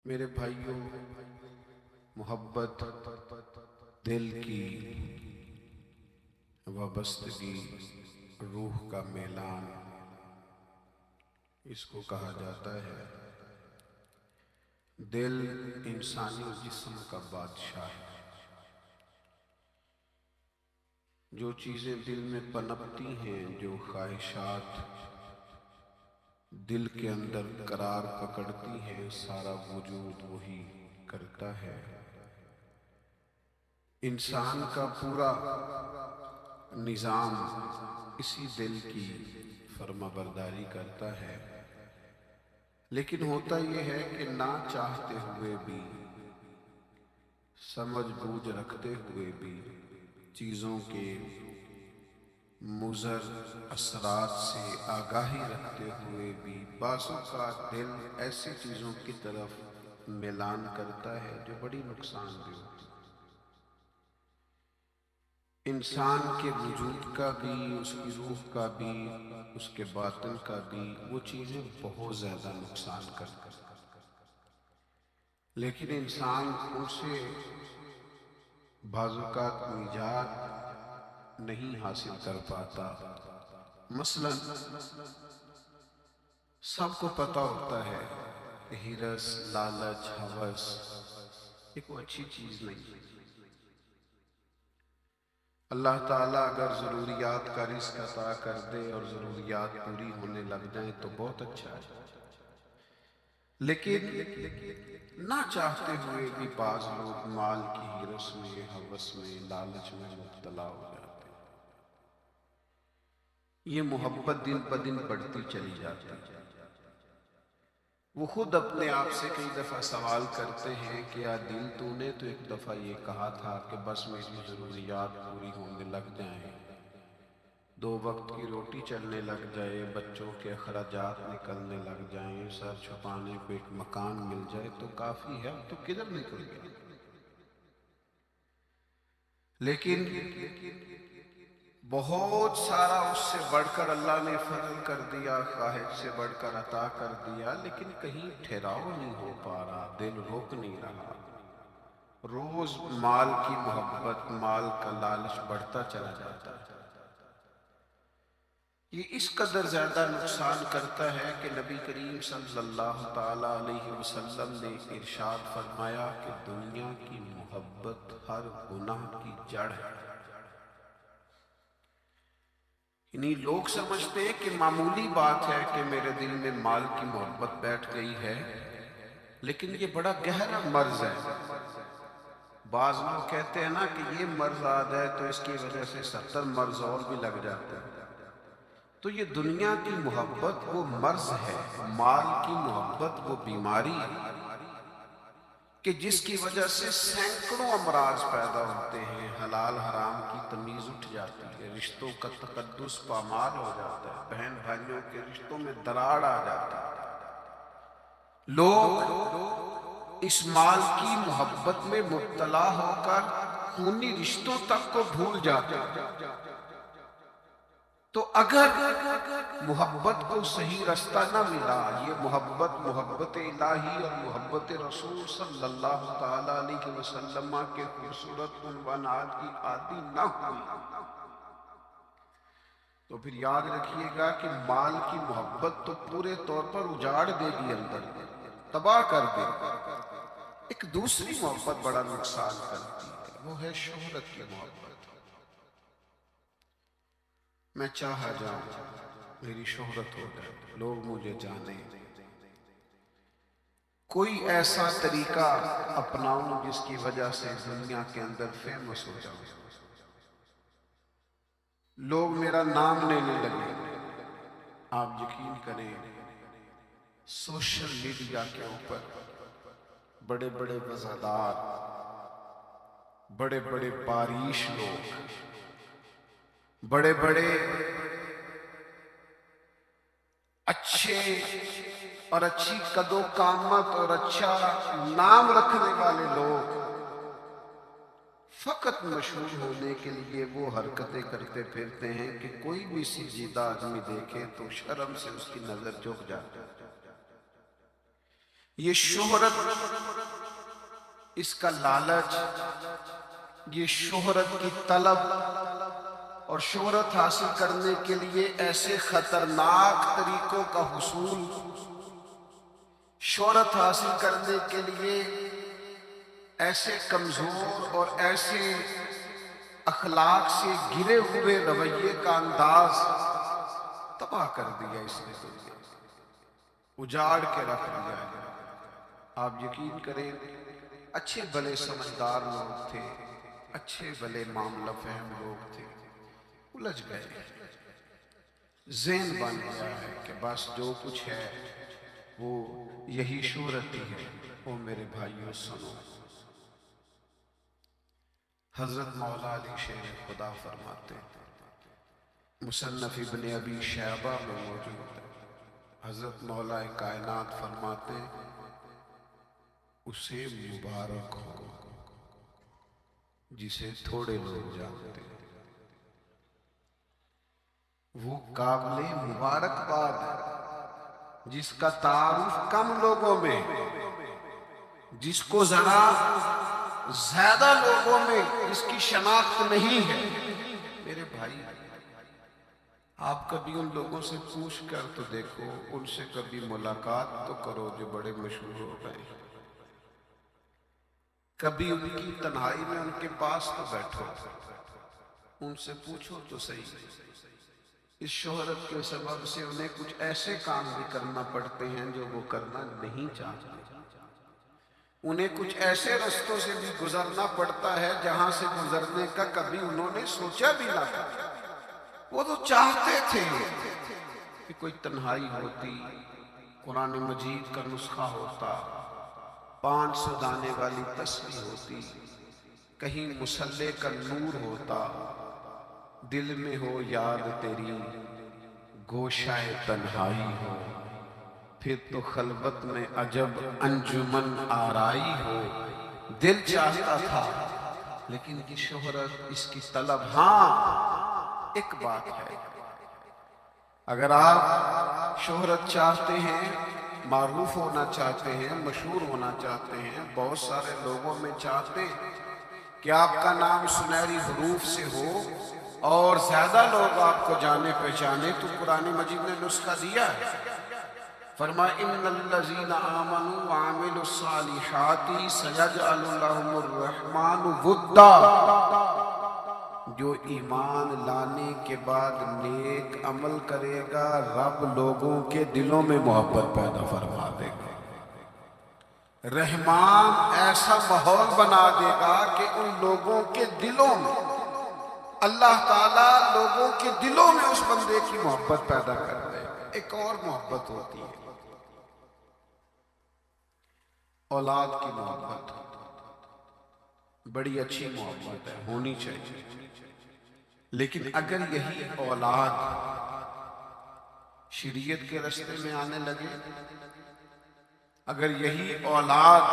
میرے بھائیوں، محبت دل کی وابستگی، روح کا میلان، اس کو کہا جاتا ہے۔ دل انسانی جسم کا بادشاہ ہے۔ جو چیزیں دل میں پنپتی ہیں، جو خواہشات دل کے اندر قرار پکڑتی ہیں، سارا وجود وہی کرتا ہے۔ انسان کا پورا نظام اسی دل کی فرما برداری کرتا ہے۔ لیکن ہوتا یہ ہے کہ نہ چاہتے ہوئے بھی، سمجھ بوجھ رکھتے ہوئے بھی، چیزوں کے مضر اثرات سے آگاہی رکھتے ہوئے بھی، بعض اوقات دل ایسی چیزوں کی طرف میلان کرتا ہے جو بڑی نقصان دہ ہوتی ہے۔ انسان کے وجود کا بھی، اس کی روح کا بھی، اس کے باطن کا بھی، وہ چیزیں بہت زیادہ نقصان کرتی ہیں۔ لیکن انسان ان سے بعض اوقات نجات نہیں حاصل کر پاتا۔ مثلا سب کو پتہ ہوتا ہے کہ ہرس، لالچ، ہوس ایک اچھی چیز نہیں ہے۔ اللہ تعالیٰ اگر ضروریات کا رزق عطا کر دے اور ضروریات پوری ہونے لگ جائیں تو بہت اچھا ہے، لیکن نہ چاہتے ہوئے بھی بعض لوگ مال کی ہرس میں، ہوس میں، لالچ میں مبتلا ہو جاتے ہیں۔ یہ محبت دن بدن بڑھتی چلی جاتی ہے۔ وہ خود اپنے آپ سے کئی دفعہ سوال کرتے ہیں کہ یا دل تو نے تو ایک دفعہ یہ کہا تھا کہ بس میری ضروریات پوری ہونے لگ جائیں، 2 وقت کی روٹی چلنے لگ جائے، بچوں کے اخراجات نکلنے لگ جائیں، سر چھپانے کو ایک مکان مل جائے تو کافی ہے، اب تو کدھر نکل گیا۔ لیکن بہت سارا اس سے بڑھ کر اللہ نے فضل کر دیا، خواہش سے بڑھ کر عطا کر دیا، لیکن کہیں ٹھہراؤ نہیں ہو پا رہا، دل روک نہیں رہا۔ روز مال کی محبت، مال کا لالچ بڑھتا چلا جاتا ہے۔ یہ اس قدر زیادہ نقصان کرتا ہے کہ نبی کریم صلی اللہ تعالیٰ علیہ وسلم نے ارشاد فرمایا کہ دنیا کی محبت ہر گناہ کی جڑ ہے۔ یعنی لوگ سمجھتے ہیں کہ معمولی بات ہے کہ میرے دل میں مال کی محبت بیٹھ گئی ہے، لیکن یہ بڑا گہرا مرض ہے۔ بعض لوگ کہتے ہیں نا کہ یہ مرض آ جائے تو اس کی وجہ سے 70 مرض اور بھی لگ جاتے ہیں۔ تو یہ دنیا کی محبت وہ مرض ہے، مال کی محبت وہ بیماری ہے کہ جس کی وجہ سے سینکڑوں امراض پیدا ہوتے ہیں، حلال حرام کی تمیز اٹھ جاتی ہے، رشتوں کا تقدس پامال ہو جاتا ہے، بہن بھائیوں کے رشتوں میں دراڑ آ جاتی ہے۔ لوگ اس مال کی محبت میں مبتلا ہو کر خونی رشتوں تک کو بھول جاتے ہیں۔ تو اگر محبت کو صحیح رستہ نہ ملا، یہ محبت الہی اور محبت رسول صلی اللہ تعالیٰ علیہ وسلم کے خوبصورت عنوانات کی عادی نہ ہوئی، تو پھر یاد رکھیے گا کہ مال کی محبت تو پورے طور پر اجاڑ دے گی، اندر تباہ کر دے گی۔ ایک دوسری محبت بڑا نقصان کرتی ہے، وہ ہے شہرت کی محبت۔ میں چاہا جاؤں، میری شہرت ہو جائے، لوگ مجھے جانیں، کوئی ایسا طریقہ اپناؤں جس کی وجہ سے دنیا کے اندر فیمس ہو جاؤں، لوگ میرا نام لینے لگے۔ آپ یقین کریں، سوشل میڈیا کے اوپر بڑے بڑے وزادار، بڑے بڑے باریش لوگ، بڑے بڑے اچھے اور اچھی قد و قامت اور اچھا نام رکھنے والے لوگ فقط مشہور ہونے کے لیے وہ حرکتیں کرتے پھرتے ہیں کہ کوئی بھی سنجیدہ آدمی دیکھے تو شرم سے اس کی نظر جھک جاتی ہے۔ یہ شہرت، اس کا لالچ، یہ شہرت کی طلب اور شہرت حاصل کرنے کے لیے ایسے خطرناک طریقوں کا حصول، شہرت حاصل کرنے کے لیے ایسے کمزور اور ایسے اخلاق سے گرے ہوئے رویے کا انداز تباہ کر دیا اس نے، اجاڑ کے رکھ دیا ہے۔ آپ یقین کریں، اچھے بھلے سمجھدار لوگ تھے، اچھے بھلے معاملہ فہم لوگ تھے، الجھ گئے، ذہن بن گیا ہے کہ بس جو کچھ ہے وہ یہی شہرت ہی ہے۔ او میرے بھائیوں سنو، حضرت مولا علی شیر خدا فرماتے ہیں، مصنف ابن ابی شیبہ میں موجود ہے، حضرت مولا کائنات فرماتے ہیں اسے مبارک ہو جسے تھوڑے لوگ جانتے ہیں، وہ قابل مبارکباد ہے جس کا تعارف کم لوگوں میں، جس کو ذرا زیادہ لوگوں میں جس کی شناخت نہیں ہے۔ میرے بھائی، آپ کبھی ان لوگوں سے پوچھ کر تو دیکھو، ان سے کبھی ملاقات تو کرو جو بڑے مشہور ہو گئے، کبھی ان کی تنہائی میں ان کے پاس تو بیٹھو، ان سے پوچھو تو صحیح، اس شہرت کے سبب سے انہیں کچھ ایسے کام بھی کرنا پڑتے ہیں جو وہ کرنا نہیں چاہتے، انہیں کچھ ایسے رستوں سے بھی گزرنا پڑتا ہے جہاں سے گزرنے کا کبھی انہوں نے سوچا بھی نہ تھا۔ وہ تو چاہتے تھے کہ کوئی تنہائی ہوتی، قرآن مجید کا نسخہ ہوتا، 500 دانے والی تسبیح ہوتی، کہیں مصلے کا نور ہوتا، دل میں ہو یاد تیری گوشہ تنہائی ہو، پھر تو خلوت میں عجب انجمن آرائی ہو۔ دل چاہتا تھا، لیکن یہ شہرت، اس کی طلب، ہاں ایک بات ہے، اگر آپ شہرت چاہتے ہیں، معروف ہونا چاہتے ہیں، مشہور ہونا چاہتے ہیں، بہت سارے لوگوں میں چاہتے ہیں کہ آپ کا نام سنہری حروف سے ہو اور زیادہ لوگ آپ کو جانے پہچانے، تو قرآن مجید نے نسخہ دیا ہے، فرمایا ان الذین آمنوا وعملوا الصالحات سیجعل لهم الرحمن ودا، جو ایمان لانے کے بعد نیک عمل کرے گا رب لوگوں کے دلوں میں محبت پیدا فرما دے گا، رحمان ایسا ماحول بنا دے گا کہ ان لوگوں کے دلوں میں اللہ تعالیٰ لوگوں کے دلوں میں اس بندے کی محبت پیدا کر دے گا۔ ایک اور محبت ہوتی ہے، اولاد کی محبت، بڑی اچھی محبت ہے، ہونی چاہیے، لیکن اگر یہی اولاد شریعت کے راستے میں آنے لگے، اگر یہی اولاد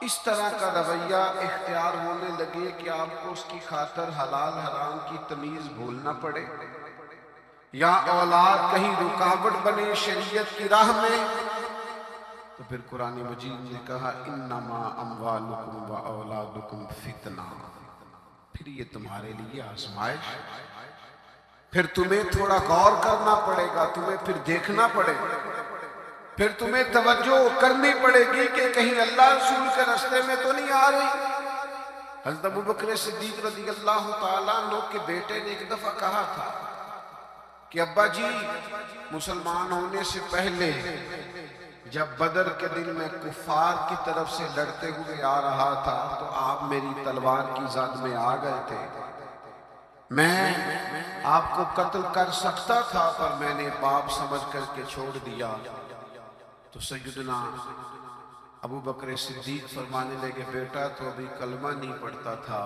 اس طرح کا رویہ اختیار ہونے لگے کہ آپ کو اس کی خاطر حلال حرام کی تمیز بھولنا پڑے، یا اولاد کہیں رکاوٹ بنے شریعت کی راہ میں، تو پھر قرآن مجید نے کہا انما اموالکم و اولادکم فتنہ، پھر یہ تمہارے لیے آزمائش، پھر تمہیں تھوڑا غور کرنا پڑے گا، تمہیں پھر دیکھنا پڑے گا، پھر تمہیں توجہ کرنی پڑے گی کہ کہیں اللہ رسول کے راستے میں تو نہیں آ رہی۔ حضرت ابوبکر صدیق رضی اللہ تعالیٰ عنہ کے بیٹے نے ایک دفعہ کہا تھا کہ ابا جی، مسلمان ہونے سے پہلے جب بدر کے دن میں کفار کی طرف سے لڑتے ہوئے آ رہا تھا تو آپ میری تلوار کی زد میں آ گئے تھے، میں آپ کو قتل کر سکتا تھا پر میں نے باپ سمجھ کر کے چھوڑ دیا۔ تو سیدنا ابوبکر صدیق فرمانے لگے بیٹا تو ابھی کلمہ نہیں پڑھتا تھا،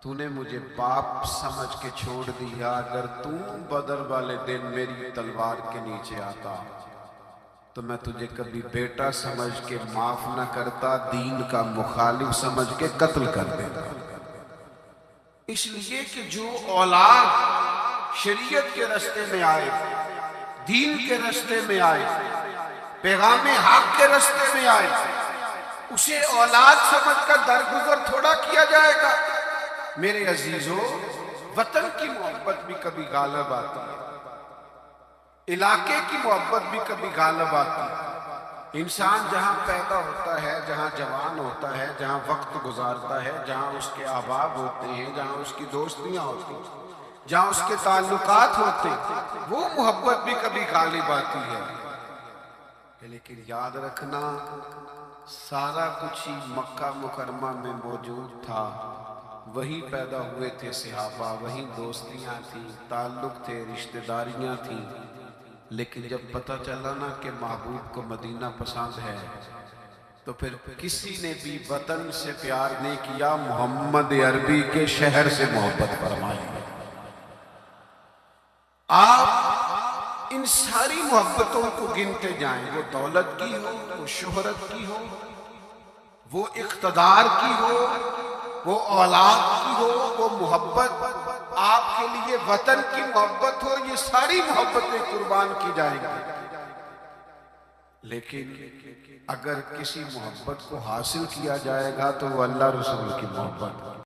تو نے مجھے باپ سمجھ کے چھوڑ دیا، اگر تو بدر والے دن میری تلوار کے نیچے آتا تو میں تجھے کبھی بیٹا سمجھ کے معاف نہ کرتا، دین کا مخالف سمجھ کے قتل کر دیتا۔ اس لیے کہ جو اولاد شریعت کے راستے میں آئے، دین کے راستے میں آئے، پیغام حق کے راستے میں آئے، اسے اولاد سمجھ کر درگزر تھوڑا کیا جائے گا۔ میرے عزیزو، وطن کی محبت بھی کبھی غالب آتی ہے، علاقے کی محبت بھی کبھی غالب آتی ہے۔ انسان جہاں پیدا ہوتا ہے، جہاں جوان ہوتا ہے، جہاں وقت گزارتا ہے، جہاں اس کے احباب ہوتے ہیں، جہاں اس کی دوستیاں ہوتی ہیں، جہاں اس کے تعلقات ہوتے ہیں، وہ محبت بھی کبھی غالب آتی ہے۔ لیکن یاد رکھنا، سارا کچھ ہی مکہ مکرمہ میں موجود تھا، وہیں پیدا ہوئے تھے صحابہ، وہیں دوستیاں تھیں، تعلق تھے، رشتہ داریاں تھیں۔ لیکن جب پتہ چلا نا کہ محبوب کو مدینہ پسند ہے، تو پھر کسی نے بھی وطن سے پیار نہیں کیا، محمد عربی کے شہر سے محبت فرمائی۔ آپ ان ساری محبتوں کو گنتے جائیں، وہ دولت کی ہو، وہ شہرت کی ہو، وہ اقتدار کی ہو، وہ اولاد کی ہو، وہ محبت آپ کے لیے وطن کی محبت ہو، یہ ساری محبتیں قربان کی جائیں گی۔ لیکن اگر کسی محبت کو حاصل کیا جائے گا تو وہ اللہ رسول کی محبت